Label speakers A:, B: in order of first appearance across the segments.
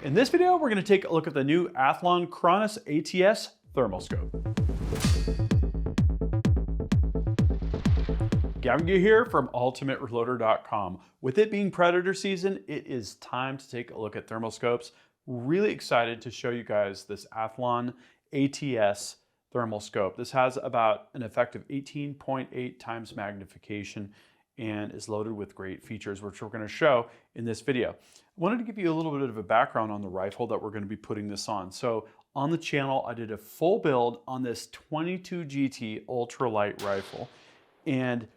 A: In this video, we're going to take a look at the new Athlon Cronus ATS thermal scope. Gavin here from ultimatereloader.com. With it being predator season, it is time to take a look at thermal scopes. Really excited to show you guys this Athlon ATS thermal scope. This has about an effective 18.8 times magnification and is loaded with great features, which we're going to show in this video. I wanted to give you a little bit of a background on the rifle that we're going to be putting this on. So on the channel, I did a full build on this 22 GT ultralight rifle, and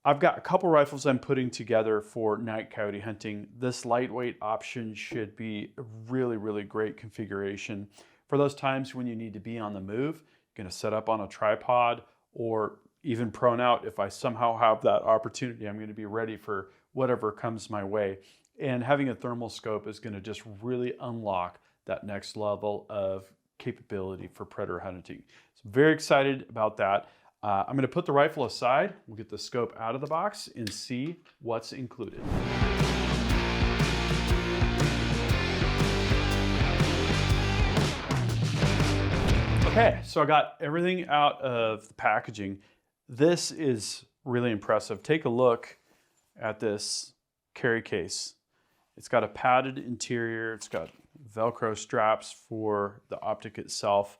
A: I've got a couple rifles I'm putting together for night coyote hunting. This lightweight option should be a really, really great configuration for those times when you need to be on the move. You're going to set up on a tripod or even prone out. If I somehow have that opportunity, I'm going to be ready for whatever comes my way. And having a thermal scope is going to just really unlock that next level of capability for predator hunting. So I'm very excited about that. I'm going to put the rifle aside. We'll get the scope out of the box and see what's included. Okay, so I got everything out of the packaging. This is really impressive. Take a look at this carry case. It's got a padded interior. It's got Velcro straps for the optic itself,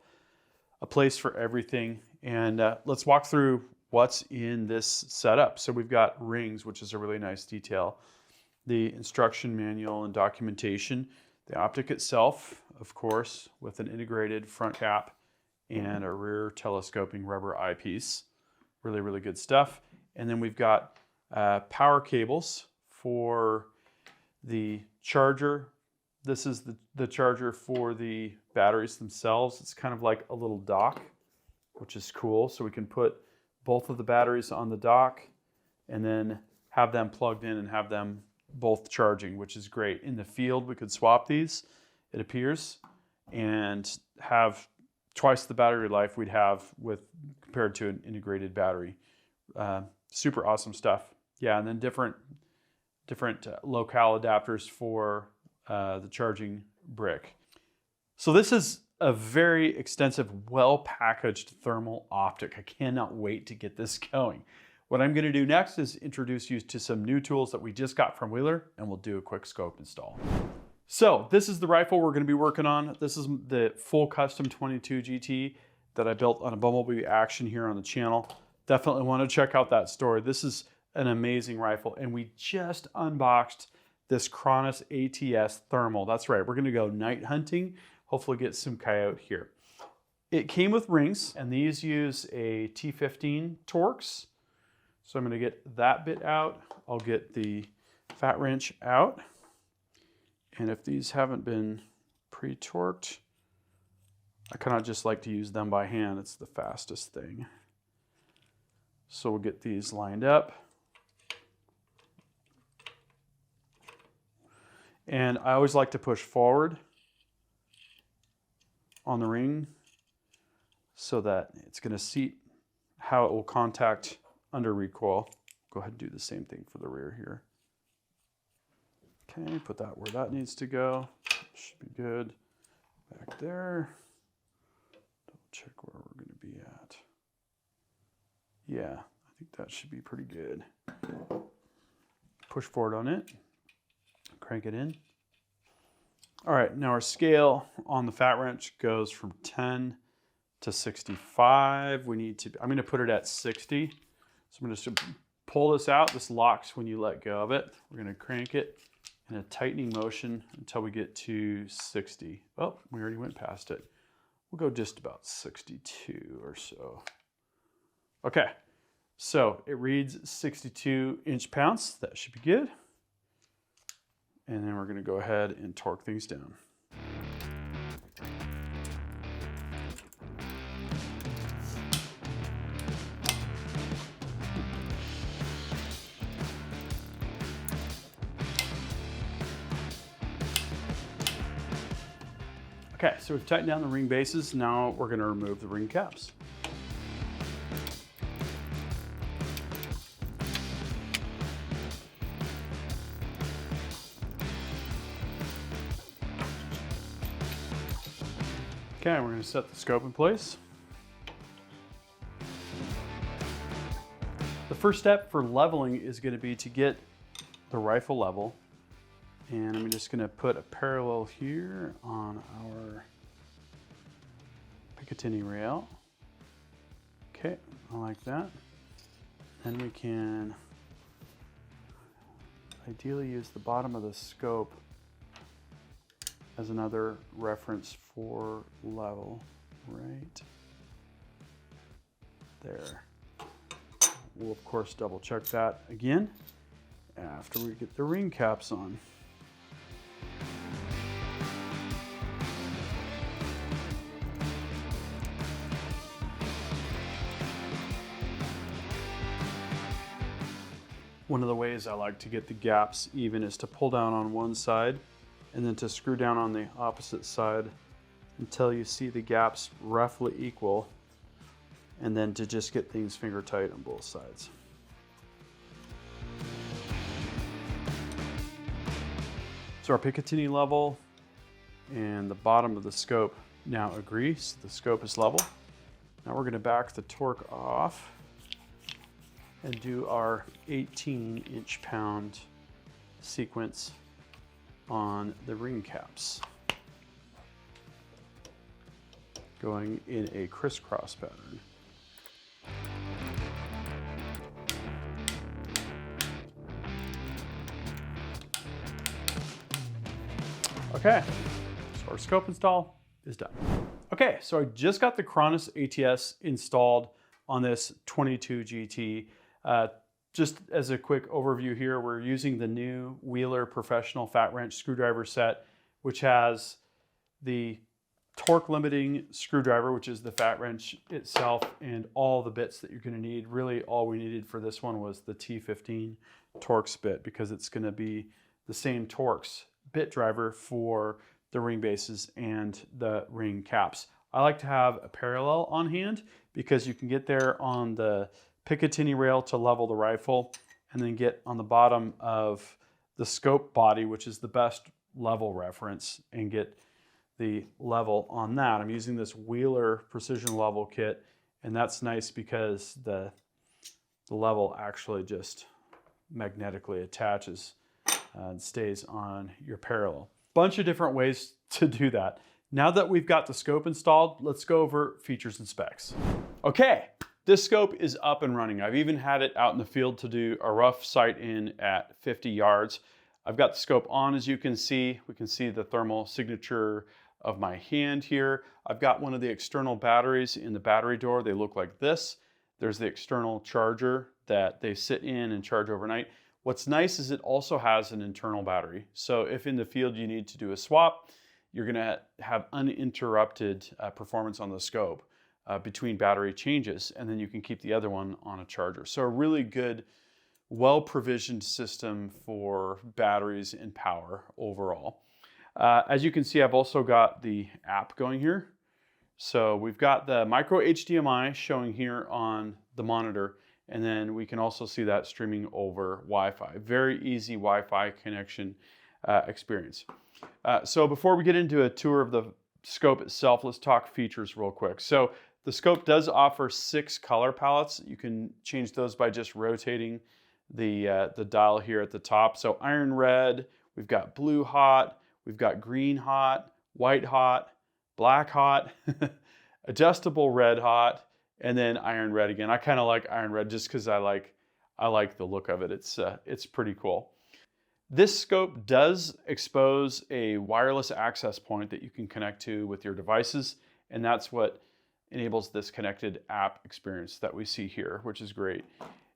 A: a place for everything. And let's walk through what's in this setup. So we've got rings, which is a really nice detail, the instruction manual and documentation, the optic itself, of course, with an integrated front cap and a rear telescoping rubber eyepiece. Really, really good stuff. And then we've got power cables for the charger. This is the charger for the batteries themselves. It's kind of like a little dock, which is cool. So we can put both of the batteries on the dock and then have them plugged in and have them both charging, which is great. In the field, we could swap these, it appears, and have twice the battery life we'd have compared to an integrated battery. Super awesome stuff. Yeah, and then different locale adapters for the charging brick. So this is a very extensive, well-packaged thermal optic. I cannot wait to get this going. What I'm going to do next is introduce you to some new tools that we just got from Wheeler, and we'll do a quick scope install. So this is the rifle we're going to be working on. This is the full custom 22 GT that I built on a Bumblebee Action here on the channel. Definitely want to check out that story. This is an amazing rifle, and we just unboxed this Cronus ATS thermal. That's right, we're going to go night hunting, hopefully get some coyote here. It came with rings, and these use a T15 Torx. So I'm going to get that bit out. I'll get the fat wrench out. And if these haven't been pre-torqued, I kind of just like to use them by hand. It's the fastest thing. So we'll get these lined up. And I always like to push forward on the ring so that it's going to seat how it will contact under recoil. Go ahead and do the same thing for the rear here. Okay, put that where that needs to go. Should be good. Back there. Double check where we're going to be at. Yeah, I think that should be pretty good. Push forward on it. Crank it in. All right, now our scale on the fat wrench goes from 10 to 65. I'm going to put it at 60. So I'm going to just pull this out. This locks when you let go of it. We're going to crank it in a tightening motion until we get to 60. Oh, we already went past it. We'll go just about 62 or so. Okay, so it reads 62 inch-pounds. That should be good. And then we're going to go ahead and torque things down. Okay, so we've tightened down the ring bases. Now we're going to remove the ring caps. Okay, we're going to set the scope in place. The first step for leveling is going to be to get the rifle level. And I'm just going to put a parallel here on our Picatinny rail. Okay, I like that. Then we can ideally use the bottom of the scope as another reference for level, right there. We'll of course double check that again after we get the ring caps on. One of the ways I like to get the gaps even is to pull down on one side and then to screw down on the opposite side until you see the gaps roughly equal, and then to just get things finger tight on both sides. So our Picatinny level and the bottom of the scope now agree, so the scope is level. Now we're going to back the torque off and do our 18 inch-pound sequence on the ring caps, going in a crisscross pattern. Okay, so our scope install is done. Okay, so I just got the Cronus ATS installed on this 22 GT. Just as a quick overview here, we're using the new Wheeler Professional Fat Wrench screwdriver set, which has the torque limiting screwdriver, which is the fat wrench itself, and all the bits that you're going to need. Really, all we needed for this one was the T15 Torx bit, because it's going to be the same Torx bit driver for the ring bases and the ring caps. I like to have a parallel on hand because you can get there on the Picatinny rail to level the rifle, and then get on the bottom of the scope body, which is the best level reference, and get the level on that. I'm using this Wheeler precision level kit, and that's nice because the level actually just magnetically attaches and stays on your parallel. Bunch of different ways to do that. Now that we've got the scope installed, let's go over features and specs. Okay. This scope is up and running. I've even had it out in the field to do a rough sight in at 50 yards. I've got the scope on, as you can see. We can see the thermal signature of my hand here. I've got one of the external batteries in the battery door. They look like this. There's the external charger that they sit in and charge overnight. What's nice is it also has an internal battery. So if in the field you need to do a swap, you're gonna have uninterrupted performance on the scope between battery changes, and then you can keep the other one on a charger. So a really good, well-provisioned system for batteries and power overall. As you can see, I've also got the app going here. So we've got the micro HDMI showing here on the monitor, and then we can also see that streaming over Wi-Fi. Very easy Wi-Fi connection experience. So before we get into a tour of the scope itself, let's talk features real quick. So the scope does offer 6 color palettes. You can change those by just rotating the dial here at the top. So iron red, we've got blue hot, we've got green hot, white hot, black hot, adjustable red hot, and then iron red again. I kind of like iron red just because I like the look of it. It's pretty cool. This scope does expose a wireless access point that you can connect to with your devices, and that's what enables this connected app experience that we see here, which is great.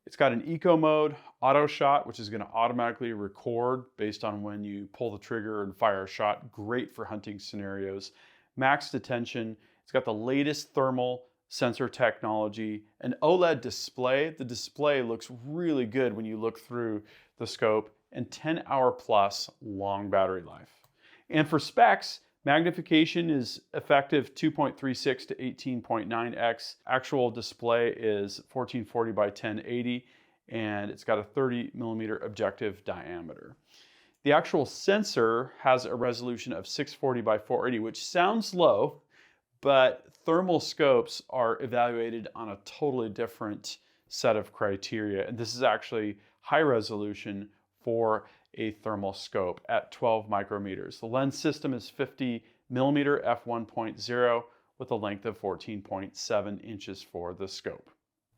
A: It's got an eco mode, auto shot, which is going to automatically record based on when you pull the trigger and fire a shot. Great for hunting scenarios. Max detention. It's got the latest thermal sensor technology, an OLED display. The display looks really good when you look through the scope, and 10-hour plus long battery life. And for specs, magnification is effective 2.36 to 18.9x. Actual display is 1440 by 1080, and it's got a 30 millimeter objective diameter. The actual sensor has a resolution of 640 by 480, which sounds low, but thermal scopes are evaluated on a totally different set of criteria. And this is actually high resolution for a thermal scope at 12 micrometers. The lens system is 50 millimeter f1.0 with a length of 14.7 inches for the scope.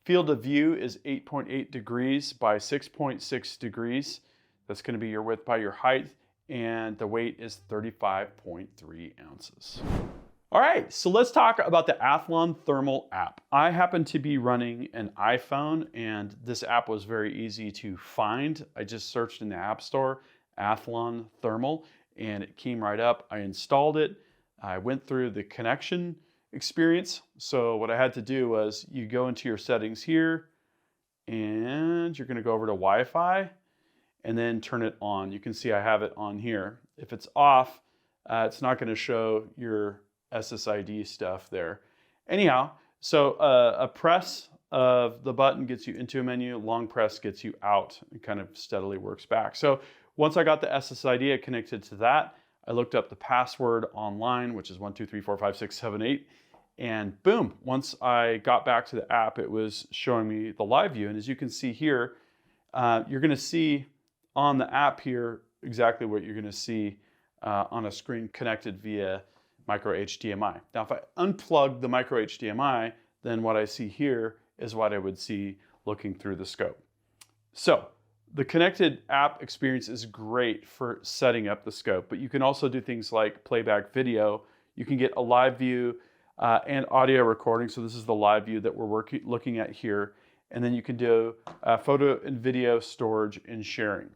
A: Field of view is 8.8 degrees by 6.6 degrees. That's going to be your width by your height, and the weight is 35.3 ounces. All right, so let's talk about the Athlon Thermal app. I happen to be running an iPhone, and this app was very easy to find. I just searched in the App Store, Athlon Thermal, and it came right up. I installed it. I went through the connection experience. So what I had to do was you go into your settings here, and you're going to go over to Wi-Fi and then turn it on. You can see I have it on here. If it's off, it's not going to show your SSID stuff there. Anyhow, so a press of the button gets you into a menu, long press gets you out. It kind of steadily works back. So once I got the SSID, I connected to that. I looked up the password online, which is 1234567 and boom, once I got back to the app, it was showing me the live view. And as you can see here, you're going to see on the app here exactly what you're going to see on a screen connected via micro HDMI. Now, if I unplug the micro HDMI, then what I see here is what I would see looking through the scope. So the connected app experience is great for setting up the scope, but you can also do things like playback video. You can get a live view and audio recording. So this is the live view that we're looking at here. And then you can do photo and video storage and sharing.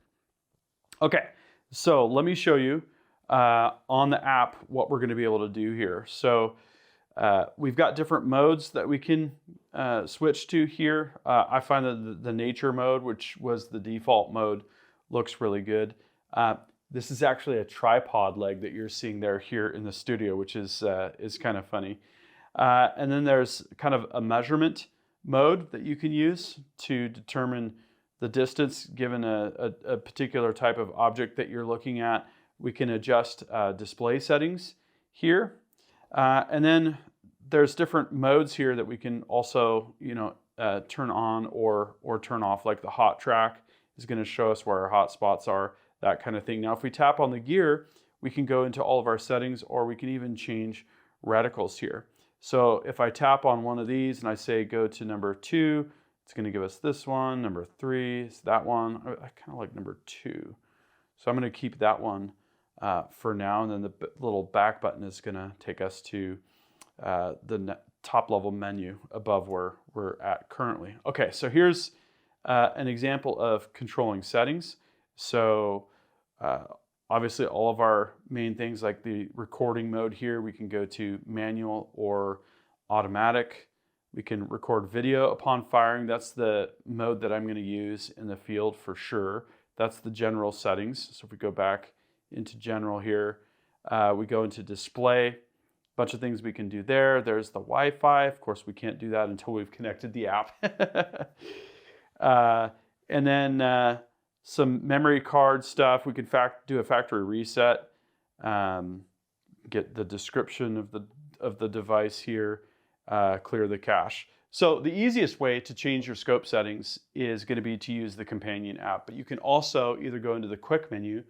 A: Okay, so let me show you on the app what we're going to be able to do here. So we've got different modes that we can switch to here. I find that the nature mode, which was the default mode, looks really good. This is actually a tripod leg that you're seeing there here in the studio, which is kind of funny. And then there's kind of a measurement mode that you can use to determine the distance given a particular type of object that you're looking at. We can adjust display settings here. And then there's different modes here that we can also, turn on or turn off, like the hot track is going to show us where our hot spots are, that kind of thing. Now, if we tap on the gear, we can go into all of our settings, or we can even change reticles here. So if I tap on one of these and I say go to number 2, it's going to give us this one. Number 3 is that one. I kind of like number 2. So I'm going to keep that one for now. And then the little back button is going to take us to the top level menu above where we're at currently. Okay, so here's an example of controlling settings. So obviously all of our main things like the recording mode here, we can go to manual or automatic. We can record video upon firing. That's the mode that I'm going to use in the field for sure. That's the general settings. So if we go back into general here, we go into display. A bunch of things we can do there. There's the Wi-Fi. Of course, we can't do that until we've connected the app. And then some memory card stuff. We could do a factory reset, get the description of the device here, clear the cache. So the easiest way to change your scope settings is going to be to use the companion app, but you can also either go into the quick menu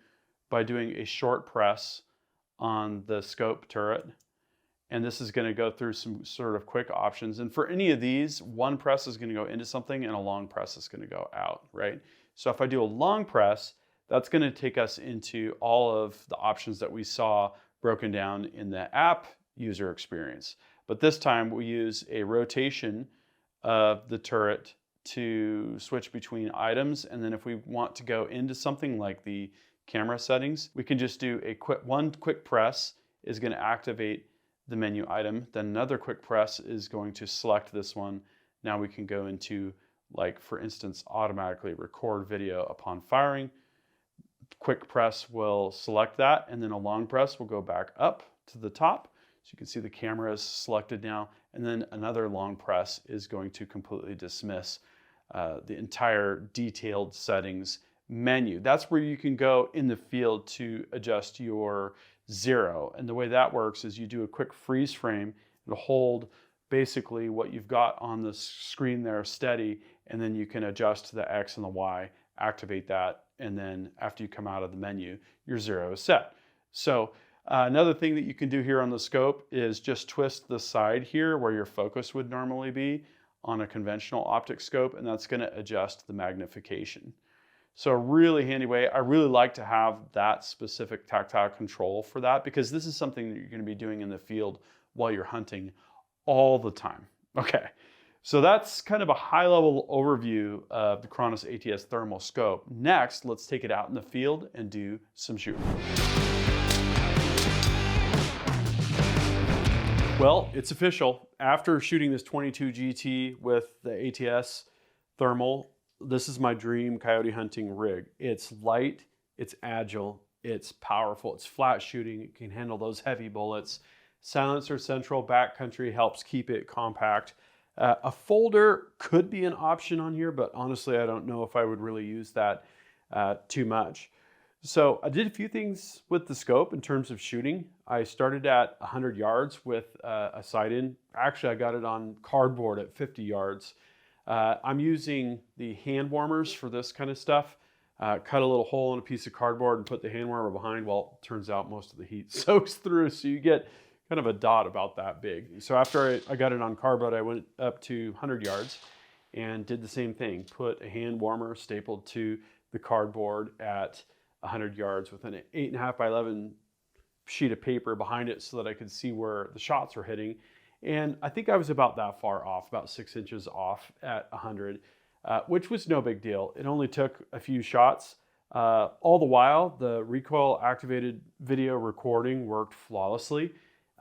A: by doing a short press on the scope turret, and this is going to go through some sort of quick options. And for any of these, one press is going to go into something and a long press is going to go out, right? So if I do a long press, that's going to take us into all of the options that we saw broken down in the app user experience. But this time we use a rotation of the turret to switch between items. And then if we want to go into something like the camera settings, we can just do one quick press is going to activate the menu item. Then another quick press is going to select this one. Now we can go into, like, for instance, automatically record video upon firing. Quick press will select that, and then a long press will go back up to the top. So you can see the camera is selected now, and then another long press is going to completely dismiss the entire detailed settings menu. That's where you can go in the field to adjust your zero. And the way that works is you do a quick freeze frame, It'll hold basically what you've got on the screen there steady, and then you can adjust the X and the Y, activate that, and then after you come out of the menu, your 0 is set. So another thing that you can do here on the scope is just twist the side here where your focus would normally be on a conventional optic scope, and that's going to adjust the magnification. So a really handy way. I really like to have that specific tactile control for that, because this is something that you're going to be doing in the field while you're hunting all the time. Okay, so that's kind of a high-level overview of the Cronus ATS thermal scope. Next, let's take it out in the field and do some shooting. Well, it's official. After shooting this 22 GT with the ATS thermal, this is my dream coyote hunting rig. It's light, it's agile, it's powerful, it's flat shooting, it can handle those heavy bullets. Silencer central backcountry helps keep it compact. A folder could be an option on here, but honestly, I don't know if I would really use that too much. So I did a few things with the scope in terms of shooting. I started at 100 yards with a sight-in. Actually, I got it on cardboard at 50 yards. I'm using the hand warmers for this kind of stuff. Cut a little hole in a piece of cardboard and put the hand warmer behind. Well, it turns out most of the heat soaks through, so you get kind of a dot about that big. So after I got it on cardboard, I went up to 100 yards and did the same thing. Put a hand warmer stapled to the cardboard at 100 yards with an 8.5 by 11 sheet of paper behind it so that I could see where the shots were hitting. And I think I was about that far off, about 6 inches off at 100, which was no big deal. It only took a few shots. All the while, the recoil activated video recording worked flawlessly.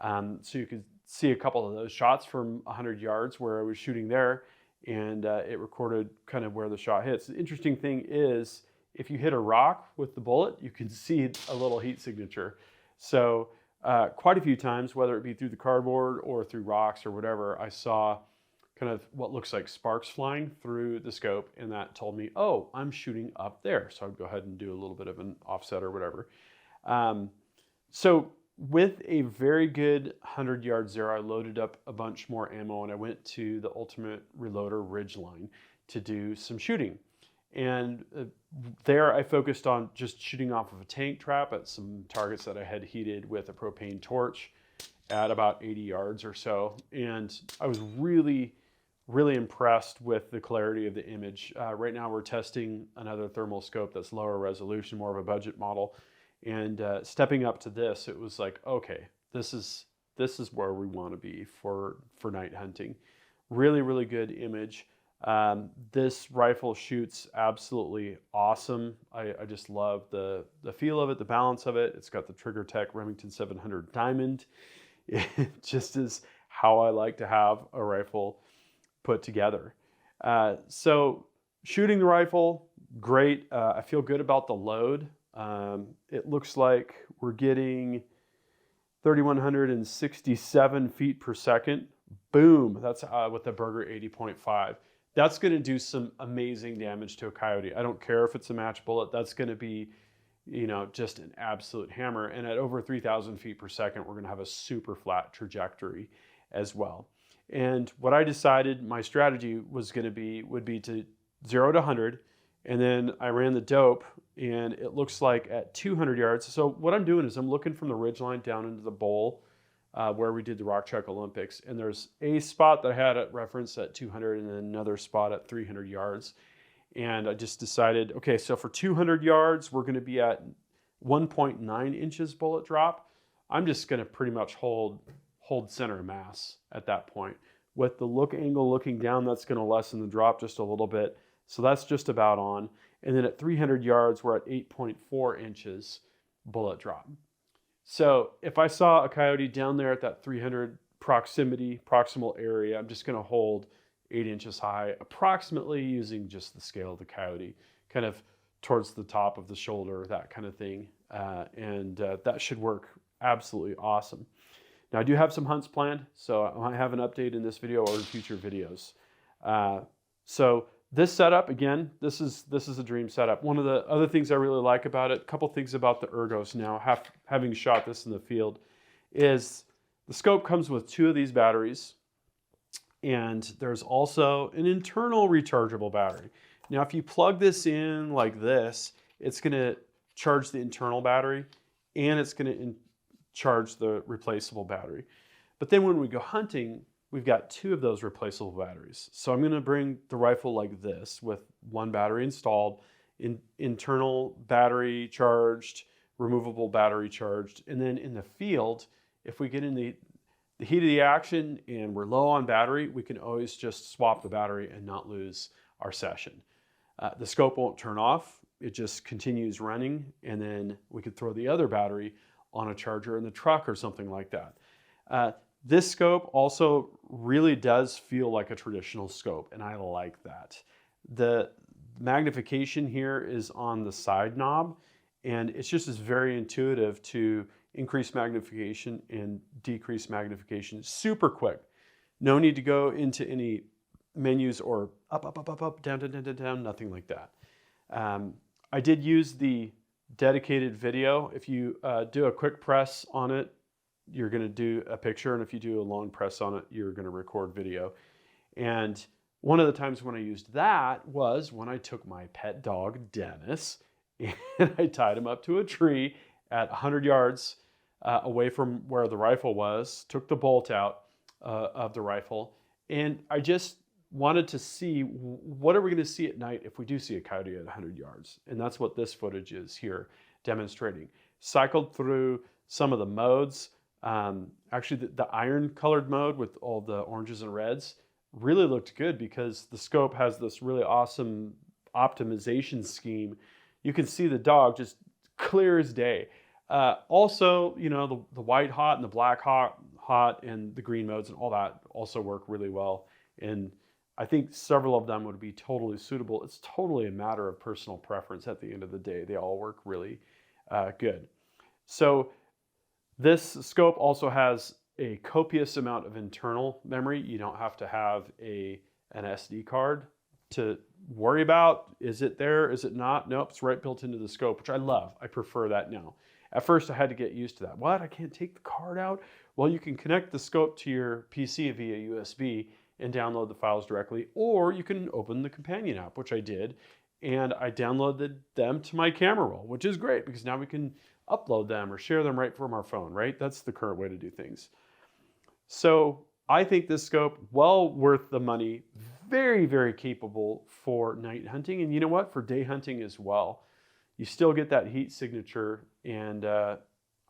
A: So you could see a couple of those shots from 100 yards where I was shooting there, and it recorded kind of where the shot hits. The interesting thing is, if you hit a rock with the bullet, you can see a little heat signature. So quite a few times, whether it be through the cardboard or through rocks or whatever, I saw kind of what looks like sparks flying through the scope, and that told me, oh, I'm shooting up there. So I'd go ahead and do a little bit of an offset or whatever. So with a very good 100-yard zero, I loaded up a bunch more ammo, and I went to the Ultimate Reloader Ridgeline to do some shooting. And there I focused on just shooting off of a tank trap at some targets that I had heated with a propane torch at about 80 yards or so. And I was really, really impressed with the clarity of the image. Right now we're testing another thermal scope that's lower resolution, more of a budget model. And stepping up to this, it was like, okay, this is where we want to be for night hunting. Really, really good image. This rifle shoots absolutely awesome. I just love the feel of it, the balance of it. It's got the Trigger Tech Remington 700 Diamond. It just is how I like to have a rifle put together. So shooting the rifle, great. I feel good about the load. It looks like we're getting 3,167 feet per second. Boom, that's with the Berger 80.5. That's going to do some amazing damage to a coyote. I don't care if it's a match bullet. That's going to be, just an absolute hammer. And at over 3,000 feet per second, we're going to have a super flat trajectory as well. And what I decided my strategy would be to 0 to 100. And then I ran the dope, and it looks like at 200 yards. So what I'm doing is I'm looking from the ridgeline down into the bowl where we did the Rock Chuck Olympics. And there's a spot that I had at reference at 200 and then another spot at 300 yards. And I just decided, okay, so for 200 yards, we're going to be at 1.9 inches bullet drop. I'm just going to pretty much hold center of mass at that point. With the look angle looking down, that's going to lessen the drop just a little bit. So that's just about on. And then at 300 yards, we're at 8.4 inches bullet drop. So if I saw a coyote down there at that 300 proximal area, I'm just going to hold 8 inches high, approximately using just the scale of the coyote, kind of towards the top of the shoulder, that kind of thing. And that should work absolutely awesome. Now I do have some hunts planned, so I might have an update in this video or in future videos. So this setup, again, this is a dream setup. One of the other things I really like about it, a couple things about the ergos now, having shot this in the field, is The scope comes with 2 of these batteries, and there's also an internal rechargeable battery. Now, if you plug this in like this, it's gonna charge the internal battery and it's gonna charge the replaceable battery. But then when we go hunting, we've got 2 of those replaceable batteries. So I'm gonna bring the rifle like this with 1 battery installed, internal battery charged, removable battery charged, and then in the field, if we get in the heat of the action and we're low on battery, we can always just swap the battery and not lose our session. The scope won't turn off, it just continues running, and then we could throw the other battery on a charger in the truck or something like that. This scope also really does feel like a traditional scope, and I like that. The magnification here is on the side knob, and it's just very intuitive to increase magnification and decrease magnification super quick. No need to go into any menus or up, down, nothing like that. I did use the dedicated video. If you do a quick press on it, you're going to do a picture, and if you do a long press on it, you're going to record video. And one of the times when I used that was when I took my pet dog, Dennis, and I tied him up to a tree at 100 yards away from where the rifle was, took the bolt out of the rifle, and I just wanted to see what are we going to see at night if we do see a coyote at 100 yards. And that's what this footage is here demonstrating. Cycled through some of the modes. Actually, the iron colored mode with all the oranges and reds really looked good because the scope has this really awesome optimization scheme. You can see the dog just clear as day. Also, you know, the white hot and the black hot and the green modes and all that also work really well. And I think several of them would be totally suitable. It's totally a matter of personal preference at the end of the day. They all work really good. So this scope also has a copious amount of internal memory. You don't have to have an SD card to worry about. Is it there? Is it not? Nope, it's right built into the scope, which I love. I prefer that now. At first, I had to get used to that. What? I can't take the card out? Well, you can connect the scope to your PC via USB and download the files directly, or you can open the companion app, which I did, and I downloaded them to my camera roll, which is great because now we can upload them or share them right from our phone, right? That's the current way to do things. So I think this scope, well worth the money, very, very capable for night hunting. And you know what? For day hunting as well. You still get that heat signature, and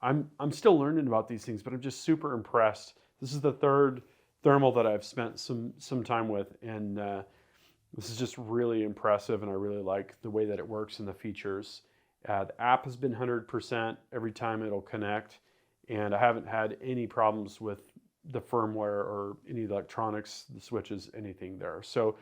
A: I'm still learning about these things, but I'm just super impressed. This is the 3rd thermal that I've spent some time with, and this is just really impressive, and I really like the way that it works and the features. The app has been 100% every time it'll connect, and I haven't had any problems with the firmware or any electronics, the switches, anything there. So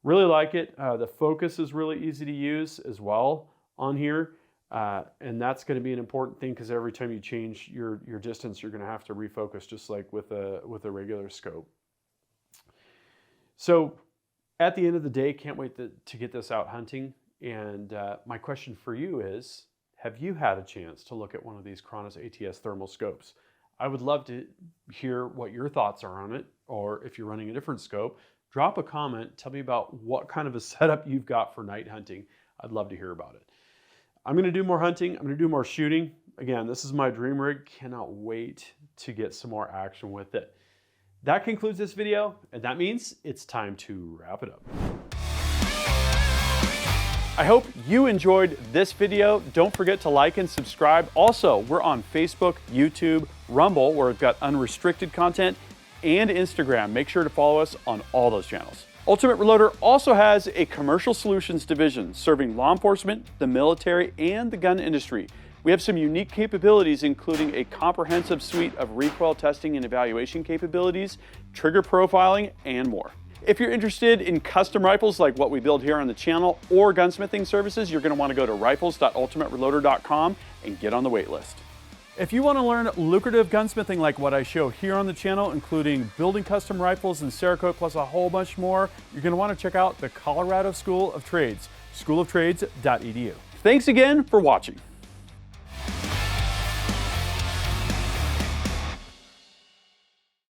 A: really like it. The focus is really easy to use as well on here, and that's going to be an important thing because every time you change your distance, you're going to have to refocus, just like with a regular scope. So at the end of the day, can't wait to get this out hunting. And my question for you is, have you had a chance to look at one of these Cronus ATS thermal scopes? I would love to hear what your thoughts are on it, or if you're running a different scope, drop a comment, tell me about what kind of a setup you've got for night hunting. I'd love to hear about it. I'm going to do more hunting. I'm going to do more shooting. Again, this is my dream rig. Cannot wait to get some more action with it. That concludes this video, and that means it's time to wrap it up. I hope you enjoyed this video. Don't forget to like and subscribe. Also, we're on Facebook, YouTube, Rumble, where we've got unrestricted content, and Instagram. Make sure to follow us on all those channels. Ultimate Reloader also has a commercial solutions division serving law enforcement, the military, and the gun industry. We have some unique capabilities, including a comprehensive suite of recoil testing and evaluation capabilities, trigger profiling, and more. If you're interested in custom rifles like what we build here on the channel or gunsmithing services, you're going to want to go to rifles.ultimatereloader.com and get on the wait list. If you want to learn lucrative gunsmithing like what I show here on the channel, including building custom rifles and Cerakote plus a whole bunch more, you're going to want to check out the Colorado School of Trades, schooloftrades.edu. Thanks again for watching.